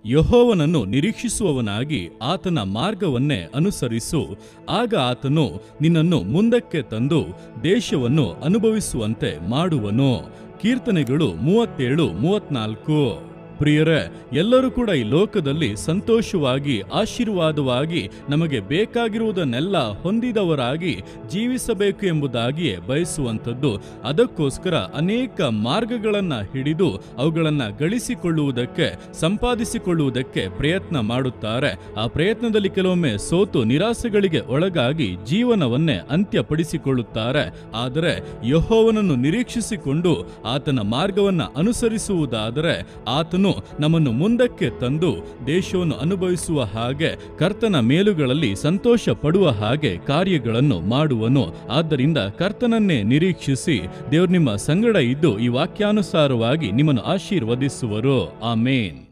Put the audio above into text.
ಯೆಹೋವನನ್ನು ನಿರೀಕ್ಷಿಸುವವನಾಗಿ ಆತನ ಮಾರ್ಗವನ್ನೇ ಅನುಸರಿಸು. ಆಗ ಆತನು ನಿನ್ನನ್ನು ಮುಂದಕ್ಕೆ ತಂದು ದೇಶವನ್ನು ಅನುಭವಿಸುವಂತೆ ಮಾಡುವನು. ಕೀರ್ತನೆಗಳು 37:34. ಪ್ರಿಯರೇ, ಎಲ್ಲರೂ ಕೂಡ ಈ ಲೋಕದಲ್ಲಿ ಸಂತೋಷವಾಗಿ ಆಶೀರ್ವಾದವಾಗಿ ನಮಗೆ ಬೇಕಾಗಿರುವುದನ್ನೆಲ್ಲ ಹೊಂದಿದವರಾಗಿ ಜೀವಿಸಬೇಕು ಎಂಬುದಾಗಿಯೇ ಬಯಸುವಂಥದ್ದು. ಅದಕ್ಕೋಸ್ಕರ ಅನೇಕ ಮಾರ್ಗಗಳನ್ನು ಹಿಡಿದು ಅವುಗಳನ್ನು ಗಳಿಸಿಕೊಳ್ಳುವುದಕ್ಕೆ, ಸಂಪಾದಿಸಿಕೊಳ್ಳುವುದಕ್ಕೆ ಪ್ರಯತ್ನ ಮಾಡುತ್ತಾರೆ. ಆ ಪ್ರಯತ್ನದಲ್ಲಿ ಕೆಲವೊಮ್ಮೆ ಸೋತು ನಿರಾಸೆಗಳಿಗೆ ಒಳಗಾಗಿ ಜೀವನವನ್ನೇ ಅಂತ್ಯಪಡಿಸಿಕೊಳ್ಳುತ್ತಾರೆ. ಆದರೆ ಯೆಹೋವನನ್ನು ನಿರೀಕ್ಷಿಸಿಕೊಂಡು ಆತನ ಮಾರ್ಗವನ್ನು ಅನುಸರಿಸುವುದಾದರೆ ಆತನು ನಮ್ಮನ್ನು ಮುಂದಕ್ಕೆ ತಂದು ದೇಶವನ್ನು ಅನುಭವಿಸುವ ಹಾಗೆ, ಕರ್ತನ ಮೇಲುಗಳಲ್ಲಿ ಸಂತೋಷ ಪಡುವ ಹಾಗೆ ಕಾರ್ಯಗಳನ್ನು ಮಾಡುವನು. ಆದ್ದರಿಂದ ಕರ್ತನನ್ನೇ ನಿರೀಕ್ಷಿಸಿ, ದೇವರು ನಿಮ್ಮ ಸಂಗಡ ಇದ್ದು ಈ ವಾಕ್ಯಾನುಸಾರವಾಗಿ ನಿಮ್ಮನ್ನು ಆಶೀರ್ವದಿಸುವರು. ಆಮೇನ್.